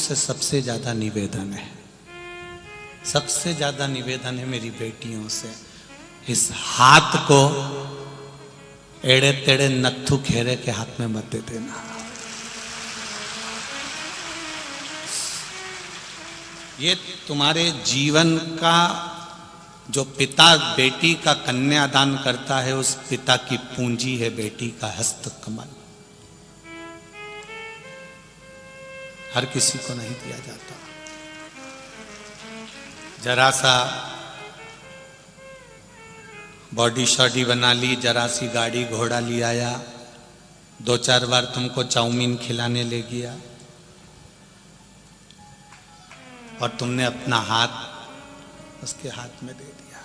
से सबसे ज्यादा निवेदन है, सबसे ज्यादा निवेदन है मेरी बेटियों से, इस हाथ को एड़े तेड़े नत्थु खेरे के हाथ में मत दे देना। ये तुम्हारे जीवन का जो पिता बेटी का कन्यादान करता है, उस पिता की पूंजी है बेटी का हस्त कमल। हर किसी को नहीं दिया जाता। जरा सा बॉडी शॉडी बना ली, जरा सी गाड़ी घोड़ा ले आया, 2-4 बार तुमको चाउमीन खिलाने ले गया और तुमने अपना हाथ उसके हाथ में दे दिया।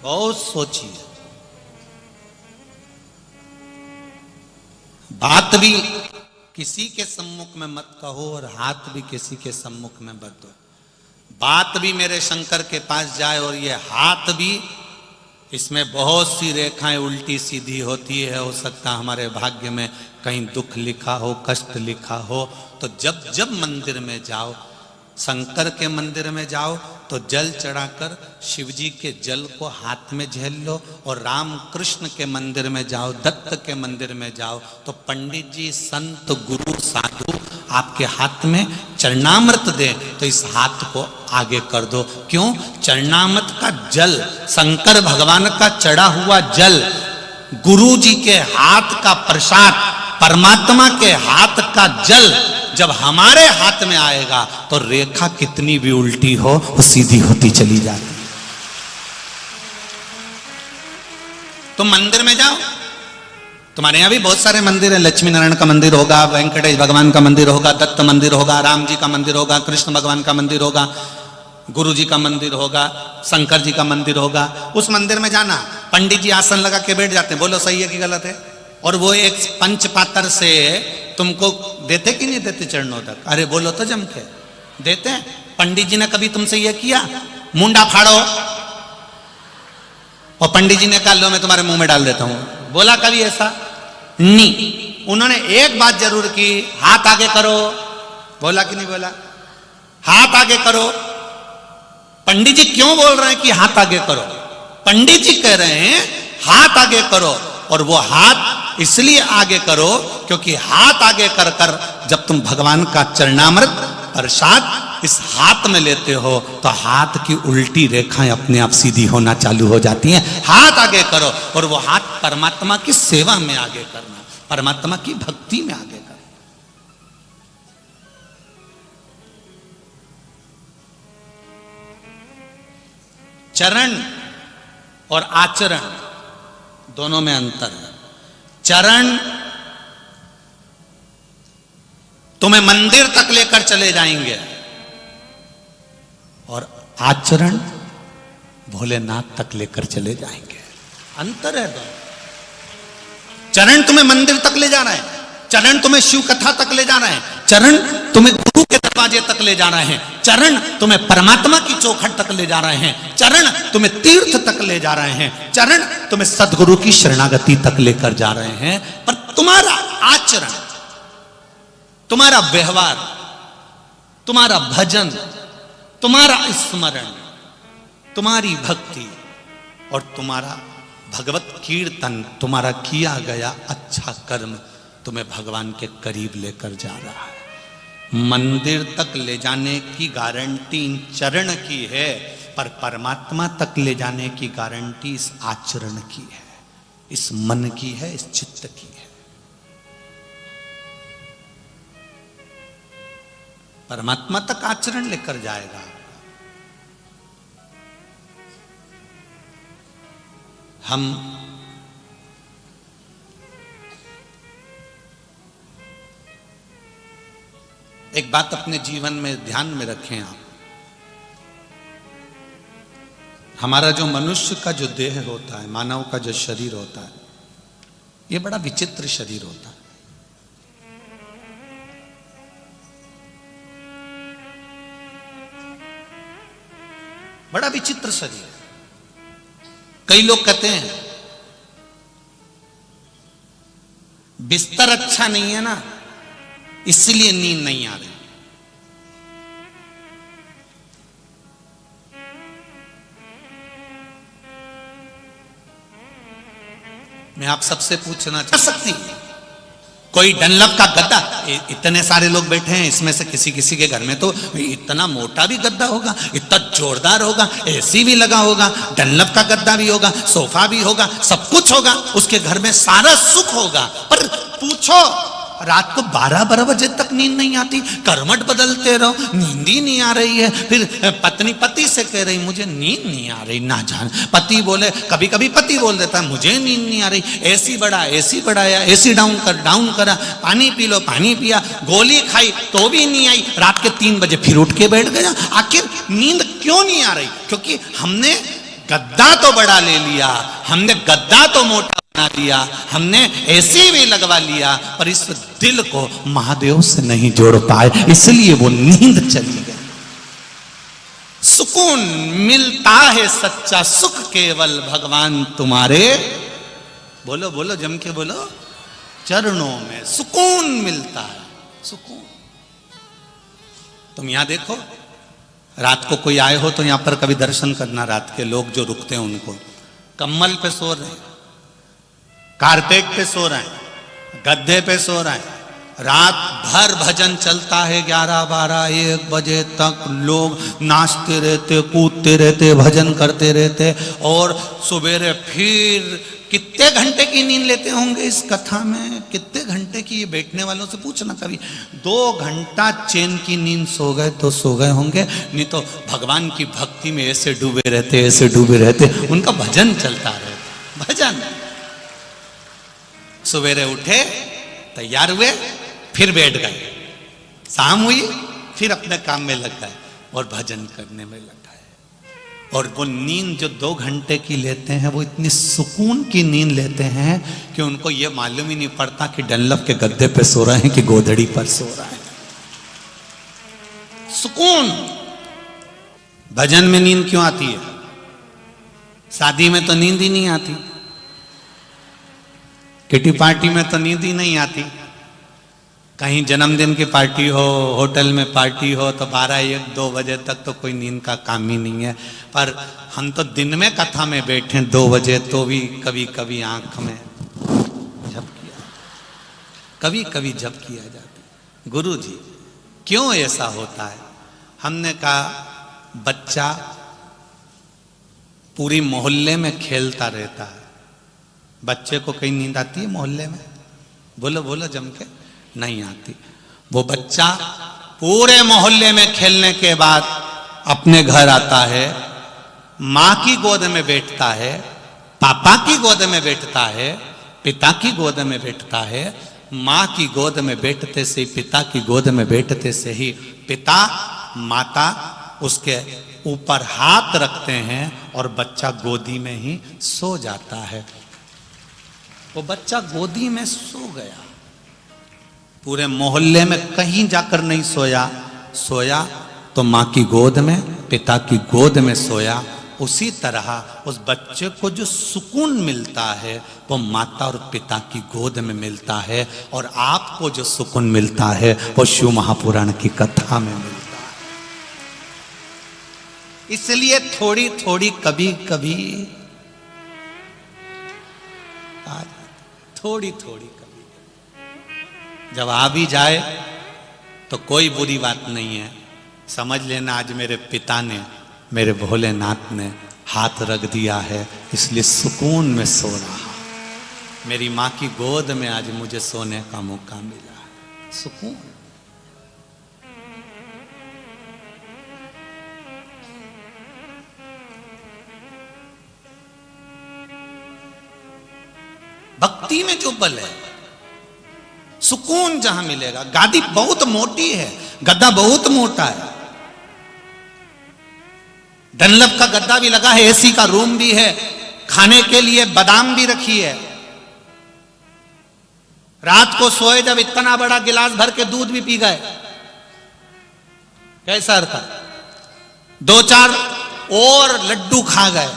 बहुत सोचिए, बात भी किसी के सम्मुख में मत कहो और हाथ भी किसी के सम्मुख में मत दो। बात भी मेरे शंकर के पास जाए और ये हाथ भी, इसमें बहुत सी रेखाएं उल्टी सीधी होती है। हो सकता हमारे भाग्य में कहीं दुख लिखा हो, कष्ट लिखा हो। तो जब जब मंदिर में जाओ, शंकर के मंदिर में जाओ तो जल चढ़ाकर शिव जी के जल को हाथ में झेल लो, और राम कृष्ण के मंदिर में जाओ, दत्त के मंदिर में जाओ तो पंडित जी, संत, गुरु, साधु आपके हाथ में चरणामृत दे तो इस हाथ को आगे कर दो। क्यों? चरणामृत का जल, शंकर भगवान का चढ़ा हुआ जल, गुरु जी के हाथ का प्रसाद, परमात्मा के हाथ का जल जब हमारे हाथ में आएगा तो रेखा कितनी भी उल्टी हो वो सीधी होती चली जाती। तुम मंदिर में जाओ, तुम्हारे यहां भी बहुत सारे मंदिर है। लक्ष्मी नारायण का मंदिर होगा, वेंकटेश भगवान का मंदिर होगा, दत्त मंदिर होगा, राम जी का मंदिर होगा, कृष्ण भगवान का मंदिर होगा, गुरु जी का मंदिर होगा, शंकर जी का मंदिर होगा। उस मंदिर में जाना, पंडित जी आसन लगा के बैठ जाते हैं, बोलो सही है कि गलत है? और वो एक पंचपात्र से तुमको देते कि नहीं देते चरणों तक? अरे बोलो तो जम के देते हैं। पंडित जी ने कभी तुमसे यह किया मुंडा फाड़ो, और पंडित जी ने कहा लो मैं तुम्हारे मुंह में डाल देता हूं, बोला कभी ऐसा? नहीं। उन्होंने एक बात जरूर की, हाथ आगे करो, बोला कि नहीं बोला? हाथ आगे करो। पंडित जी क्यों बोल रहे हैं कि हाथ आगे करो? पंडित जी कह रहे हैं हाथ आगे करो, और वो हाथ इसलिए आगे करो क्योंकि हाथ आगे कर कर जब तुम भगवान का चरणामृत प्रसाद इस हाथ में लेते हो तो हाथ की उल्टी रेखाएं अपने आप सीधी होना चालू हो जाती हैं। हाथ आगे करो, और वो हाथ परमात्मा की सेवा में आगे करना, परमात्मा की भक्ति में आगे करना। चरण और आचरण दोनों में अंतर है। चरण तुम्हें मंदिर तक लेकर चले जाएंगे, और आचरण भोलेनाथ तक लेकर चले जाएंगे। अंतर है दोनों। चरण तुम्हें मंदिर तक ले जाना है, चरण तुम्हें शिव कथा तक ले जाना है, चरण तुम्हें गुरु के दरवाजे तक ले जा रहे हैं, चरण तुम्हें परमात्मा की चौखट तक ले जा रहे हैं, चरण तुम्हें तीर्थ तक ले जा रहे हैं, चरण तुम्हें सदगुरु की शरणागति तक लेकर जा रहे हैं। पर तुम्हारा आचरण, तुम्हारा व्यवहार, तुम्हारा भजन, तुम्हारा स्मरण, तुम्हारी भक्ति और तुम्हारा भगवत कीर्तन, तुम्हारा किया गया अच्छा कर्म तुम्हें भगवान के करीब लेकर जा रहा है। मंदिर तक ले जाने की गारंटी इन चरण की है, पर परमात्मा तक ले जाने की गारंटी इस आचरण की है, इस मन की है, इस चित्त की है। परमात्मा तक आचरण लेकर जाएगा। हम एक बात अपने जीवन में ध्यान में रखें आप, हमारा जो मनुष्य का जो देह होता है, मानव का जो शरीर होता है, ये बड़ा विचित्र शरीर होता है। बड़ा विचित्र शरीर। कई लोग कहते हैं बिस्तर अच्छा नहीं है ना, इसलिए नींद नहीं आ रही। मैं आप सबसे पूछना चाह सकती, कोई डनलप का गद्दा, इतने सारे लोग बैठे हैं, इसमें से किसी किसी के घर में तो इतना मोटा भी गद्दा होगा, इतना जोरदार होगा, एसी भी लगा होगा, डनलप का गद्दा भी होगा, सोफा भी होगा, सब कुछ होगा, उसके घर में सारा सुख होगा। पर पूछो, रात को 12-12 बजे तक नींद नहीं आती, करवट बदलते रहो, नींद ही नहीं आ रही है। फिर पति से कह रही मुझे नींद नहीं आ रही, ना जान। पति बोले, कभी कभी पति बोल देता है मुझे नींद नहीं आ रही, एसी बढ़ाया, एसी डाउन करा, पानी पी लो, पानी पिया, गोली खाई तो भी नहीं आई, रात के 3 बजे फिर उठ के बैठ गया। आखिर नींद क्यों नहीं आ रही? क्योंकि हमने गद्दा तो बड़ा ले लिया, हमने गद्दा तो मोटा बना लिया, हमने एसी भी लगवा लिया, पर इस दिल को महादेव से नहीं जोड़ पाए, इसलिए वो नींद चली गई। सुकून मिलता है सच्चा सुख केवल भगवान तुम्हारे, बोलो बोलो जम के बोलो, चरणों में सुकून मिलता है, सुकून। तुम यहां देखो, रात को कोई आए हो तो यहां पर कभी दर्शन करना, रात के लोग जो रुकते हैं उनको, कम्बल पे सो रहे हैं, कारपेट पे सो रहे हैं, गद्दे पे सो रहे हैं, रात भर भजन चलता है, 11-12-1 बजे तक लोग नाचते रहते, कूदते रहते, भजन करते रहते, और सवेरे फिर कितने घंटे की नींद लेते होंगे इस कथा में, कितने घंटे की? ये बैठने वालों से पूछना कभी, 2 घंटा चैन की नींद सो गए तो सो गए होंगे, नहीं तो भगवान की भक्ति में ऐसे डूबे रहते, उनका भजन चलता रहता, भजन। सवेरे उठे, तैयार हुए, फिर बैठ गए, शाम हुई, फिर अपने काम में लग गए और भजन करने में लग गए। और वो नींद जो 2 घंटे की लेते हैं, वो इतनी सुकून की नींद लेते हैं कि उनको ये मालूम ही नहीं पड़ता कि डनलप के गद्दे पे सो रहे हैं कि गोदड़ी पर सो रहे हैं। सुकून। भजन में नींद क्यों आती है? शादी में तो नींद ही नहीं आती, किटी पार्टी में तो नींद ही नहीं आती, कहीं जन्मदिन की पार्टी हो, होटल में पार्टी हो तो 12-1-2 बजे तक तो कोई नींद का काम ही नहीं है। पर हम तो दिन में कथा में बैठे 2 बजे तो भी कभी कभी आंख में झपकिया, कभी कभी झपकी आ जाती। गुरु जी क्यों ऐसा होता है? हमने कहा बच्चा पूरी मोहल्ले में खेलता रहता है, बच्चे को कहीं नींद आती है मोहल्ले में? बोलो बोलो जम के, नहीं आती। वो बच्चा पूरे मोहल्ले में खेलने के बाद अपने घर आता है, माँ की गोद में बैठता है, पापा की गोद में बैठता है, पिता की गोद में बैठता है। माँ की गोद में बैठते से ही, पिता की गोद में बैठते से ही पिता माता उसके ऊपर हाथ रखते हैं और बच्चा गोदी में ही सो जाता है। वो बच्चा गोदी में सो गया, पूरे मोहल्ले में कहीं जाकर नहीं सोया तो माँ की गोद में, पिता की गोद में सोया। उसी तरह उस बच्चे को जो सुकून मिलता है वो माता और पिता की गोद में मिलता है, और आपको जो सुकून मिलता है वो शिव महापुराण की कथा में मिलता है। इसलिए थोड़ी थोड़ी कभी कभी थोड़ी थोड़ी कभी जब आ भी जाए तो कोई बुरी बात नहीं है, समझ लेना आज मेरे पिता ने, मेरे भोलेनाथ ने हाथ रख दिया है, इसलिए सुकून में सो रहा। मेरी माँ की गोद में आज मुझे सोने का मौका मिला है, सुकून। भक्ति में जो बल है, सुकून जहां मिलेगा। गादी बहुत मोटी है, गद्दा बहुत मोटा है, डनलप का गद्दा भी लगा है, एसी का रूम भी है, खाने के लिए बादाम भी रखी है। रात को सोए जब इतना बड़ा गिलास भर के दूध भी पी गए, कैसा था? 2-4 और लड्डू खा गए,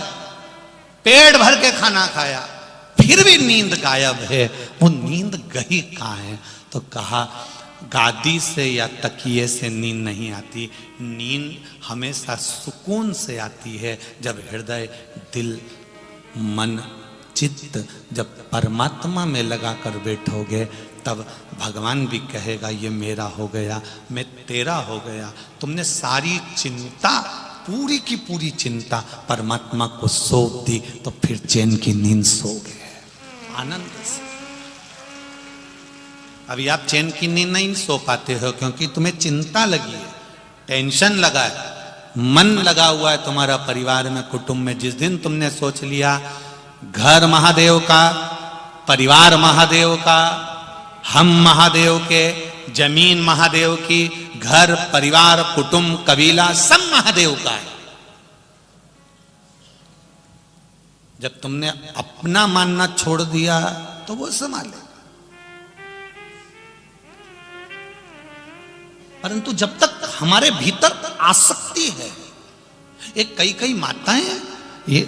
पेट भर के खाना खाया, फिर भी नींद गायब है। वो नींद गई कहां है? तो कहा गादी से या तकिए से नींद नहीं आती। नींद हमेशा सुकून से आती है जब हृदय, दिल, मन, चित्त जब परमात्मा में लगा कर बैठोगे, तब भगवान भी कहेगा ये मेरा हो गया, मैं तेरा हो गया। तुमने सारी चिंता, पूरी की पूरी चिंता परमात्मा को सौंप दी, तो फिर चैन की नींद सो गए आनंद से। अभी आप चैन की नींद नहीं सो पाते हो क्योंकि तुम्हें चिंता लगी है, टेंशन लगा है, मन लगा हुआ है तुम्हारा परिवार में, कुटुंब में। जिस दिन तुमने सोच लिया घर महादेव का, परिवार महादेव का, हम महादेव के, जमीन महादेव की, घर, परिवार, कुटुंब, कबीला सब महादेव का है, जब तुमने अपना मानना छोड़ दिया तो वो संभाले। परंतु जब तक हमारे भीतर आसक्ति है, एक कई माताएं, ये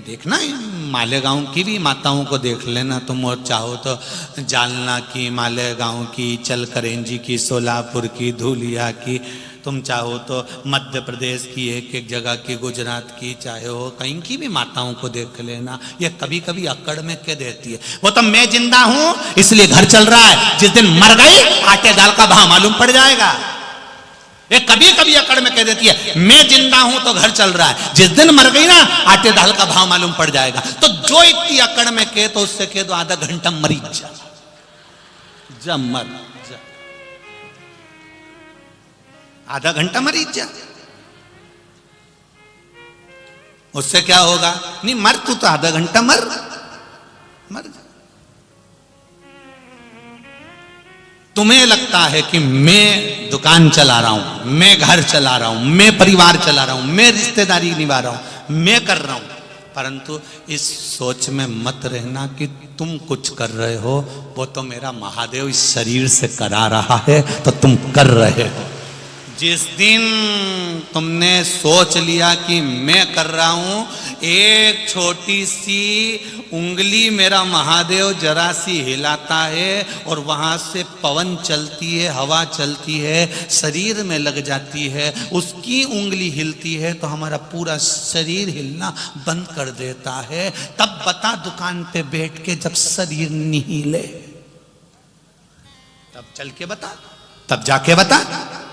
देखना है, मालेगांव की भी माताओं को देख लेना तुम, और चाहो तो जालना की, मालेगांव की, चलकरेंजी की, सोलापुर की, धूलिया की, तुम चाहो तो मध्य प्रदेश की एक एक जगह की, गुजरात की, चाहे हो कहीं की भी माताओं को देख लेना। ये कभी कभी अकड़ में कह देती है वो तो मैं जिंदा हूं इसलिए घर चल रहा है, जिस दिन मर गई आटे दाल का भाव मालूम पड़ जाएगा। ये कभी कभी अकड़ में कह देती है मैं जिंदा हूं तो घर चल रहा है, जिस दिन मर गई ना आटे दाल का भाव मालूम पड़ जाएगा। तो जो इतनी अकड़ में कहे तो उससे कह दो आधा घंटा मरी जा मर जा, आधा घंटा मरी जा, उससे क्या होगा? नहीं मर तू तो आधा घंटा मर जा। तुम्हें लगता है कि मैं दुकान चला रहा हूं, मैं घर चला रहा हूं, मैं परिवार चला रहा हूं, मैं रिश्तेदारी निभा रहा हूं, मैं कर रहा हूं, परंतु इस सोच में मत रहना कि तुम कुछ कर रहे हो, वो तो मेरा महादेव इस शरीर से करा रहा है तो तुम कर रहे हो। जिस दिन तुमने सोच लिया कि मैं कर रहा हूं, एक छोटी सी उंगली मेरा महादेव जरा सी हिलाता है और वहां से पवन चलती है, हवा चलती है, शरीर में लग जाती है, उसकी उंगली हिलती है तो हमारा पूरा शरीर हिलना बंद कर देता है। तब बता दुकान पे बैठ के जब शरीर नहीं हिले, तब चल के बता, तब जाके बता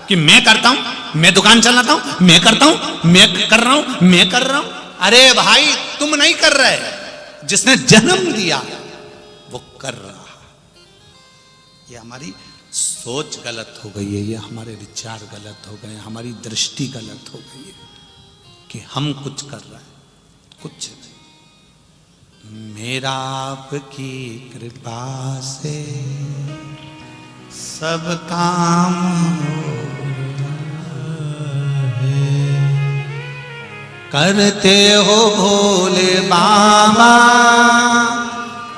कि मैं करता हूं, मैं दुकान चलाता हूं, मैं करता हूं, मैं कर रहा हूं, मैं कर रहा हूं। अरे भाई तुम नहीं कर रहे, जिसने जन्म दिया वो कर रहा। ये हमारी सोच गलत हो गई है, ये हमारे विचार गलत हो गए, हमारी दृष्टि गलत हो गई है कि हम कुछ कर रहे हैं, कुछ नहीं। मेरा आपकी कृपा से सब काम हो करते हो भोले बाबा,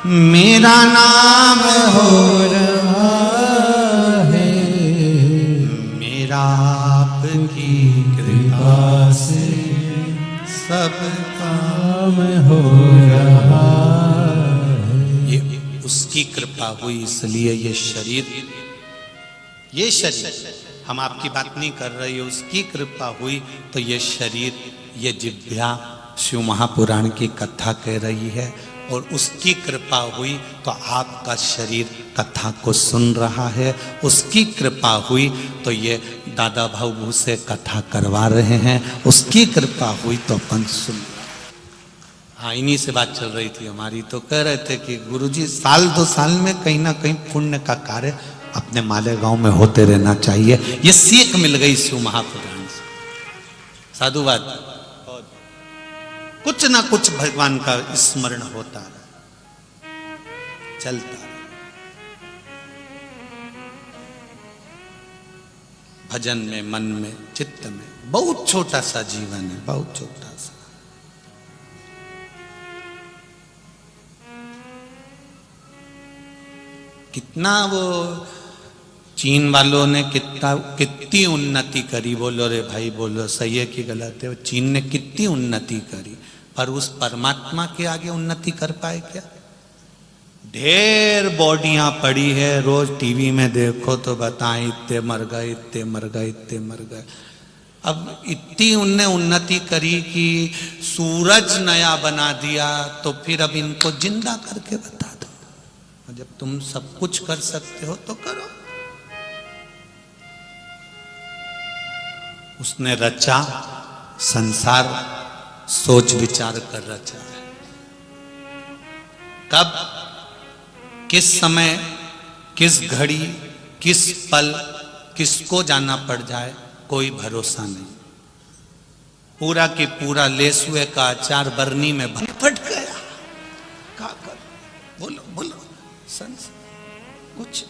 मेरा नाम हो रहा है, मेरा आपकी कृपा से सब काम हो रहा है। ये उसकी कृपा हुई, इसलिए ये शरीर हम आपकी बात नहीं कर रहे, उसकी कृपा हुई तो ये शरीर, ये जिह्वा शिव महापुराण की कथा कह रही है, और उसकी कृपा हुई तो आपका शरीर कथा को सुन रहा है, उसकी कृपा हुई तो ये दादा भाऊ से कथा करवा रहे हैं, उसकी कृपा हुई तो अपन सुन रहे हैं। हाँ, इन्हीं से बात चल रही थी हमारी, तो कह रहे थे कि गुरुजी साल 2 साल में कहीं ना कहीं पुण्य का कार्य अपने मालेगांव में होते रहना चाहिए। ये सीख मिल गई शिव महापुराण से, साधुवाद, कुछ ना कुछ भगवान का स्मरण होता है, चलता है। भजन में, मन में, चित्त में, बहुत छोटा सा जीवन है, बहुत छोटा सा। कितना वो चीन वालों ने कितनी उन्नति करी, बोलो रे भाई बोलो, सही है कि गलत है? चीन ने कितनी उन्नति करी, पर उस परमात्मा के आगे उन्नति कर पाए क्या? ढेर बॉडियां पड़ी है, रोज टीवी में देखो तो बताएं इतने मर गए, इतने मर गए, इतने मर गए। अब इतनी उनने उन्नति करी कि सूरज नया बना दिया, तो फिर अब इनको जिंदा करके बता दो। जब तुम सब कुछ कर सकते हो तो करो। उसने रचा संसार, सोच विचार कर रचा है। कब, किस समय, किस घड़ी, किस पल किसको जाना पड़ जाए कोई भरोसा नहीं। पूरा की पूरा लेसुए का अचार बरनी में फट गया। क्या कर, बोलो बोलो, कुछ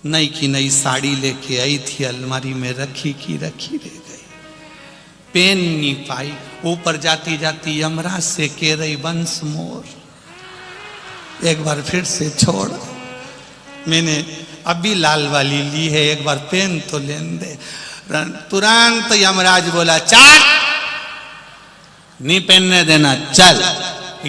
नई की नई साड़ी लेके आई थी, अलमारी में रखी की रखी रह गई, पेन नहीं पाई। ऊपर जाती जाती यमराज से कह रही वंश मोर, एक बार फिर से छोड़, मैंने अभी लाल वाली ली है, एक बार पेन तो लेने दे। तुरंत यमराज बोला चल, नहीं पहनने देना, चल।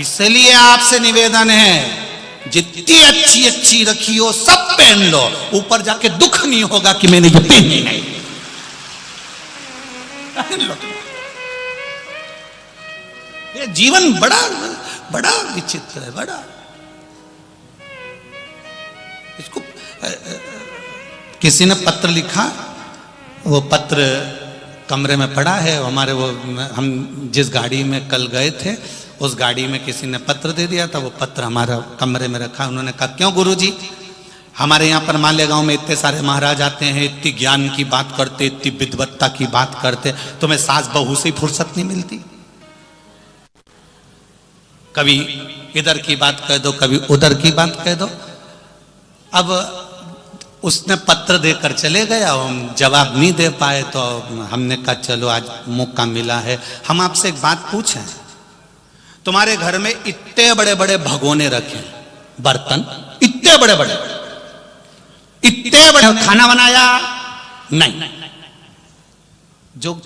इसलिए आपसे निवेदन है, जितनी अच्छी अच्छी रखी हो सब पहन लो, ऊपर जाके दुख नहीं होगा कि मैंने ये पहनी नहीं। पहन लो। ये जीवन बड़ा बड़ा विचित्र है, बड़ा। इसको किसी ने पत्र लिखा, वो पत्र कमरे में पड़ा है हमारे। वो हम जिस गाड़ी में कल गए थे, उस गाड़ी में किसी ने पत्र दे दिया था, वो पत्र हमारा कमरे में रखा। उन्होंने कहा क्यों गुरुजी, हमारे यहाँ पर मालेगांव में इतने सारे महाराज आते हैं, इतनी ज्ञान की बात करते, इतनी विद्वत्ता की बात करते, तुम्हें सास बहू से फुर्सत नहीं मिलती? कभी इधर की बात कह दो, कभी उधर की बात कह दो। अब उसने पत्र देकर चले गया, हम जवाब नहीं दे पाए, तो हमने कहा चलो आज मौका मिला है, हम आपसे एक बात पूछें। तुम्हारे घर में इतने बड़े बड़े भगोने रखे, बर्तन इतने बड़े बड़े, इतने बड़े, खाना बनाया नहीं। जो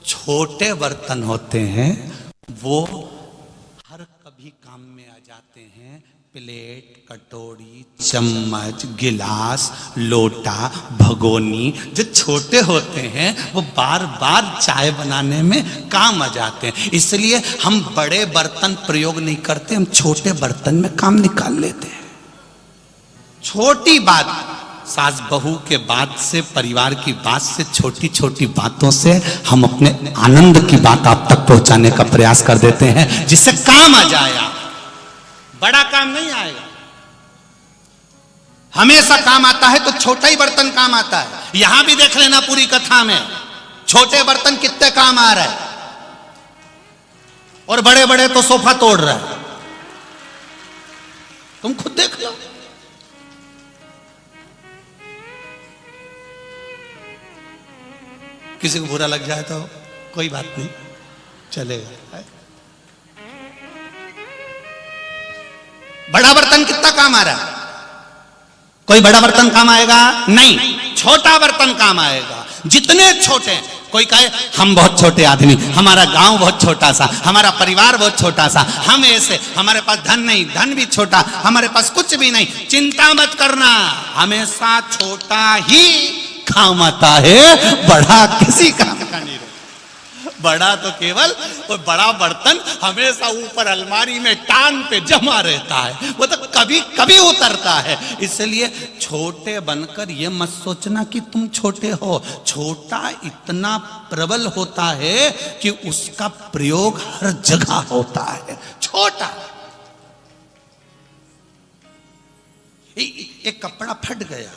छोटे बर्तन होते हैं वो हर कभी काम में आ जाते हैं। प्लेट, कटोरी, चम्मच, गिलास, लोटा, भगोनी, जो छोटे होते हैं वो बार बार चाय बनाने में काम आ जाते हैं। इसलिए हम बड़े बर्तन प्रयोग नहीं करते, हम छोटे बर्तन में काम निकाल लेते हैं। छोटी बात, सास बहू के बात से, परिवार की बात से, छोटी छोटी बातों से हम अपने आनंद की बात आप तक पहुंचाने का प्रयास कर देते हैं, जिससे काम आ जाए। बड़ा काम नहीं आएगा। हमेशा काम आता है तो छोटा ही बर्तन काम आता है। यहां भी देख लेना पूरी कथा में, छोटे बर्तन कितने काम आ रहा है, और बड़े बड़े तो सोफा तोड़ रहा है। तुम खुद देख लो। किसी को बुरा लग जाए तो कोई बात नहीं, चलेगा। बड़ा बर्तन कितना काम आ रहा है? कोई बड़ा बर्तन काम आएगा नहीं, छोटा बर्तन काम आएगा। जितने छोटे, कोई कहे हम बहुत छोटे आदमी, हमारा गांव बहुत छोटा सा, हमारा परिवार बहुत छोटा सा, हम ऐसे, हमारे पास धन नहीं, धन भी छोटा, हमारे पास कुछ भी नहीं। चिंता मत करना, हमेशा छोटा ही काम आता है, बड़ा किसी काम का नहीं। बड़ा तो केवल वो बड़ा बर्तन हमेशा ऊपर अलमारी में टांग पे जमा रहता है, वो तो कभी कभी उतरता है। इसलिए छोटे बनकर ये मत सोचना कि तुम छोटे हो। छोटा इतना प्रबल होता है कि उसका प्रयोग हर जगह होता है। छोटा, एक कपड़ा फट गया,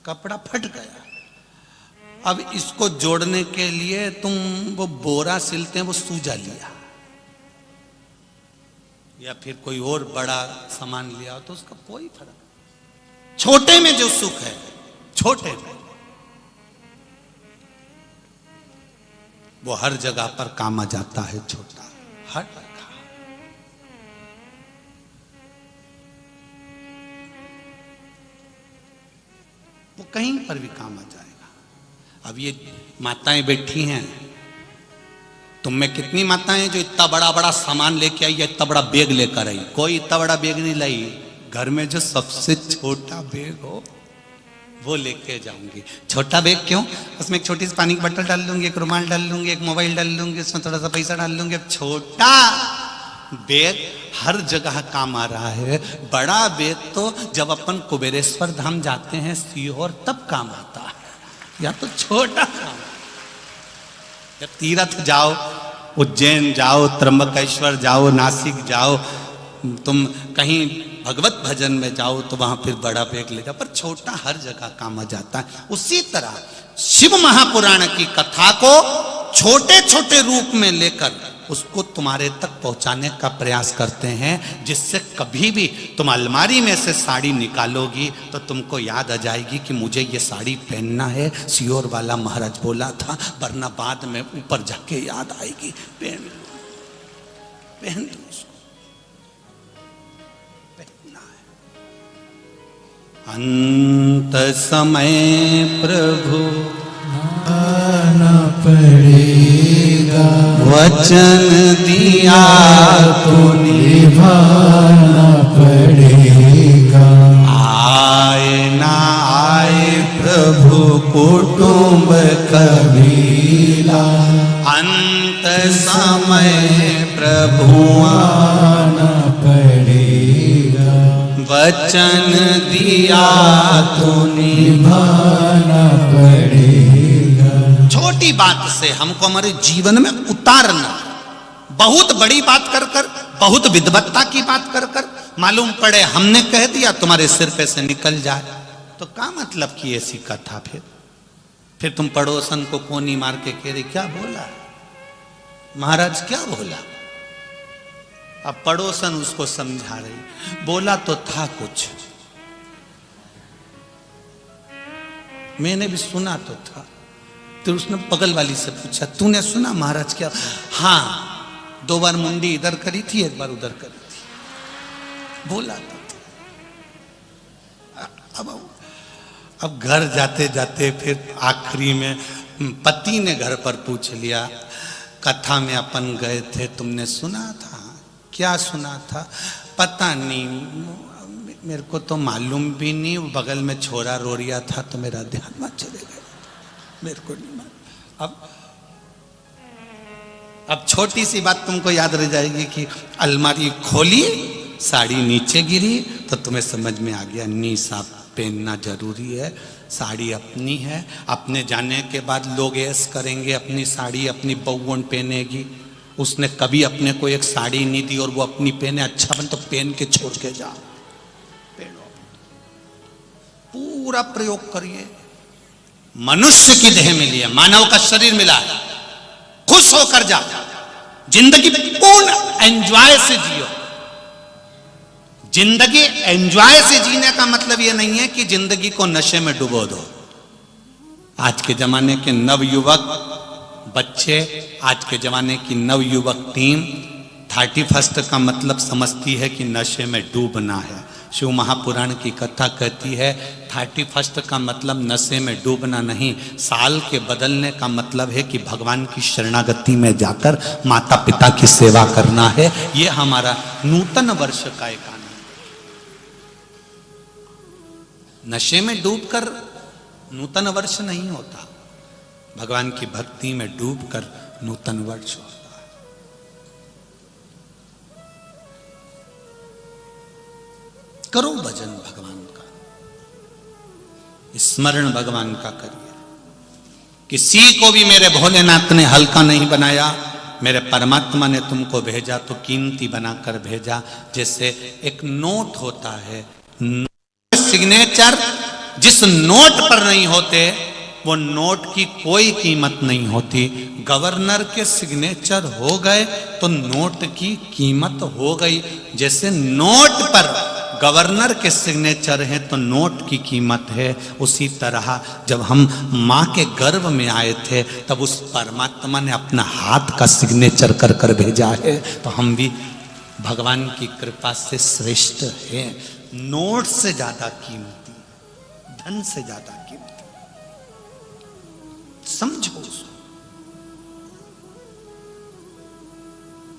कपड़ा फट गया, अब इसको जोड़ने के लिए तुम वो बोरा सिलते हैं, वो सूजा लिया, या फिर कोई और बड़ा सामान लिया, तो उसका कोई फर्क नहीं। छोटे में जो सुख है, छोटे में, वो हर जगह पर काम आ जाता है। छोटा हर जगह, वो कहीं पर भी काम आ जाएगा। अब ये माताएं बैठी हैं, तुम में कितनी माताएं जो इतना बड़ा बड़ा सामान लेके आई या इतना बड़ा बैग लेकर आई? कोई इतना बड़ा बैग नहीं लाई, घर में जो सबसे छोटा बैग हो वो लेके जाऊंगी। छोटा बैग क्यों? उसमें एक छोटी सी पानी की बोतल डाल लूंगी, एक रुमाल डाल लूंगी, एक मोबाइल डाल लूंगी, उसमें थोड़ा सा पैसा डाल लूंगी। अब छोटा बैग हर जगह काम आ रहा है। बड़ा बैग तो जब अपन कुबेरेश्वर धाम जाते हैं सीहोर तब काम आता है, या तो छोटा काम। जब तीर्थ जाओ, उज्जैन जाओ, त्र्यंबकेश्वर जाओ, नासिक जाओ, तुम कहीं भगवत भजन में जाओ तो वहां फिर बड़ा बैग ले जाओ, पर छोटा हर जगह काम आ जाता है। उसी तरह शिव महापुराण की कथा को छोटे छोटे रूप में लेकर उसको तुम्हारे तक पहुंचाने का प्रयास करते हैं, जिससे कभी भी तुम अलमारी में से साड़ी निकालोगी तो तुमको याद आ जाएगी कि मुझे ये साड़ी पहनना है, सियोर वाला महाराज बोला था, वरना बाद में ऊपर जाके याद आएगी। पहन उसको, पहनना है। अंत समय प्रभु आना पड़ेगा, वचन दिया तो निभाना पड़ेगा। आए ना आए प्रभु कुटुंब कबीला, अंत समय प्रभु आना पड़ेगा, वचन दिया तो निभाना पड़ेगा। छोटी बात से हमको हमारे जीवन में उतारना, बहुत बड़ी बात कर कर, बहुत विद्वत्ता की बात कर कर, मालूम पड़े हमने कह दिया तुम्हारे सिर पे से निकल जाए तो क्या मतलब की ऐसी कथा? फिर तुम पड़ोसन को कोनी मार के कह रही क्या बोला महाराज, क्या बोला? अब पड़ोसन उसको समझा रही, बोला तो था कुछ, मैंने भी सुना तो था। तो उसने बगल वाली से पूछा तूने सुना महाराज क्या? हाँ, 2 बार मुंडी इधर करी थी, 1 बार उधर करी थी, बोला था। अब घर जाते जाते फिर आखिरी में पति ने घर पर पूछ लिया, कथा में अपन गए थे, तुमने सुना था? क्या सुना था? पता नहीं, मेरे को तो मालूम भी नहीं, बगल में छोरा रो रिया था तो मेरा ध्यान वहां चले गए, मेरे को नहीं मालूम। अब छोटी सी बात तुमको याद रह जाएगी कि अलमारी खोली, साड़ी नीचे गिरी तो तुम्हें समझ में आ गया निसाब पहनना जरूरी है, साड़ी अपनी है। अपने जाने के बाद लोग ऐश करेंगे, अपनी साड़ी अपनी बहुवन पहनेगी, उसने कभी अपने को एक साड़ी नहीं दी और वो अपनी पहने, अच्छा बन तो पहन के छोड़ के जाओ, पहनो, पूरा प्रयोग करिए। मनुष्य की देह मिली है, मानव का शरीर मिला है, खुश होकर जाओ, जिंदगी पूर्ण एंजॉय से जियो। जिंदगी एंजॉय से जीने का मतलब यह नहीं है कि जिंदगी को नशे में डुबो दो। आज के जमाने के नवयुवक बच्चे, आज के जमाने की नवयुवक टीम 31 का मतलब समझती है कि नशे में डूबना है। शिव महापुराण की कथा कहती है 31 का मतलब नशे में डूबना नहीं, साल के बदलने का मतलब है कि भगवान की शरणागति में जाकर माता पिता की सेवा करना है। यह हमारा नूतन वर्ष का एक आनंद। नशे में डूबकर नूतन वर्ष नहीं होता, भगवान की भक्ति में डूबकर नूतन वर्ष होता है। करो भजन भगवान का, स्मरण भगवान का करिए। किसी को भी मेरे भोलेनाथ ने हल्का नहीं बनाया, मेरे परमात्मा ने तुमको भेजा तो कीमती बनाकर भेजा। जैसे एक नोट होता है, सिग्नेचर जिस नोट पर नहीं होते वो नोट की कोई कीमत नहीं होती। गवर्नर के सिग्नेचर हो गए तो नोट की कीमत हो गई। जैसे नोट पर गवर्नर के सिग्नेचर हैं तो नोट की कीमत है, उसी तरह जब हम माँ के गर्भ में आए थे तब उस परमात्मा ने अपना हाथ का सिग्नेचर कर कर भेजा है, तो हम भी भगवान की कृपा से श्रेष्ठ हैं। नोट से ज्यादा कीमती, धन से ज्यादा कीमती। समझो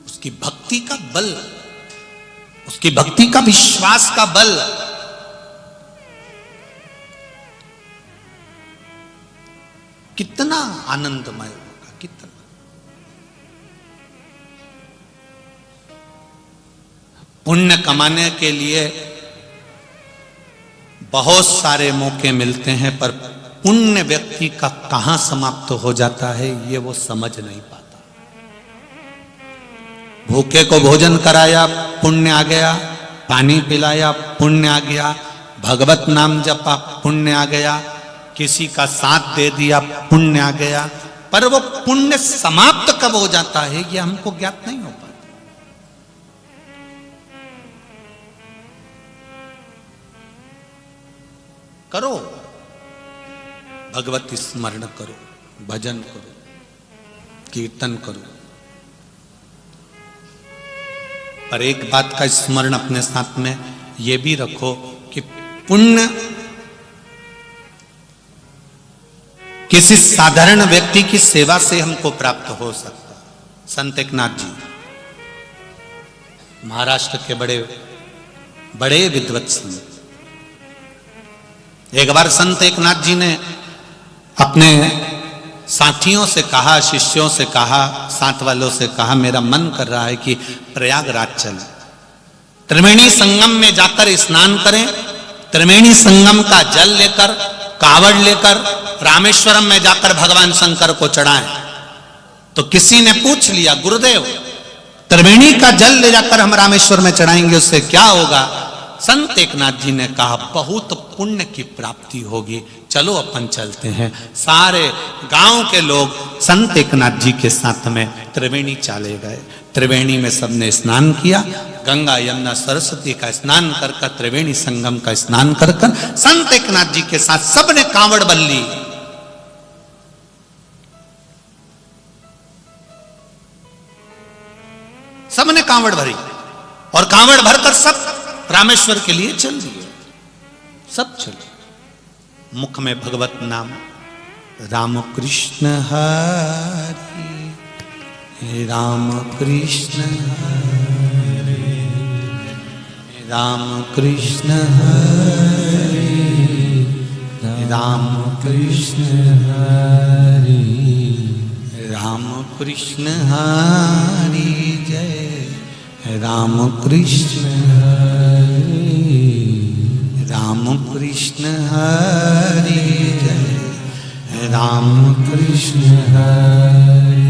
उसकी भक्ति का बल, उसकी भक्ति का, विश्वास का बल कितना आनंदमय होगा, कितना। पुण्य कमाने के लिए बहुत सारे मौके मिलते हैं, पर पुण्य व्यक्ति का कहां समाप्त हो जाता है ये वो समझ नहीं पाता। भूखे को भोजन कराया, पुण्य आ गया, पानी पिलाया, पुण्य आ गया, भगवत नाम जपा, पुण्य आ गया, किसी का साथ दे दिया, पुण्य आ गया, पर वो पुण्य समाप्त कब हो जाता है ये हमको ज्ञात नहीं हो पाता। करो, भगवत स्मरण करो, भजन करो, कीर्तन करो, पर एक बात का स्मरण अपने साथ में ये भी रखो कि पुण्य किसी साधारण व्यक्ति की सेवा से हमको प्राप्त हो सकता है। संत एकनाथ जी महाराष्ट्र के बड़े बड़े विद्वत संत। एक बार संत एकनाथ जी ने अपने साथियों से कहा, शिष्यों से कहा, साथ वालों से कहा, मेरा मन कर रहा है कि प्रयागराज चलें, त्रिवेणी संगम में जाकर स्नान करें, त्रिवेणी संगम का जल लेकर, कावड़ लेकर रामेश्वरम में जाकर भगवान शंकर को चढ़ाएं। तो किसी ने पूछ लिया, गुरुदेव त्रिवेणी का जल ले जाकर हम रामेश्वर में चढ़ाएंगे, उससे क्या होगा? संत एकनाथ जी ने कहा, बहुत पुण्य की प्राप्ति होगी, चलो अपन चलते हैं। सारे गांव के लोग संत एकनाथ जी के साथ में त्रिवेणी चले गए। त्रिवेणी में सबने स्नान किया, गंगा यमुना सरस्वती का स्नान कर कर, त्रिवेणी संगम का स्नान कर कर, संत एकनाथ जी के साथ सबने कांवड़ बन ली। सबने कांवड़ भरी और कांवड़ भरकर सब रामेश्वर के लिए चल दिए। सब चले, मुख में भगवत नाम, राम कृष्ण हरि राम कृष्ण हरि राम कृष्ण हरि राम कृष्ण हरि राम कृष्ण हरि जय राम कृष्ण हरि राम कृष्ण हरि जय राम कृष्ण हरि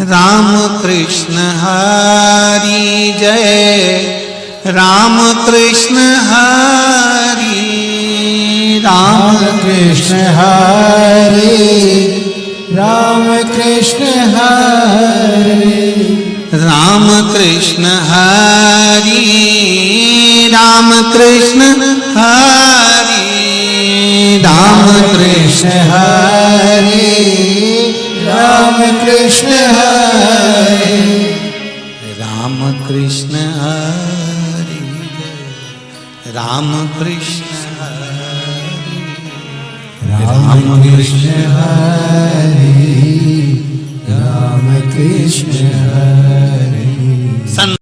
राम कृष्ण हरि जय राम कृष्ण हरि राम कृष्ण हरि राम कृष्ण हरि राम कृष्ण हरि राम कृष्ण हरि राम कृष्ण हरि राम कृष्ण हरि राम कृष्ण हरि राम कृष्ण हरि राम कृष्ण हरि राम कृष्ण हरि।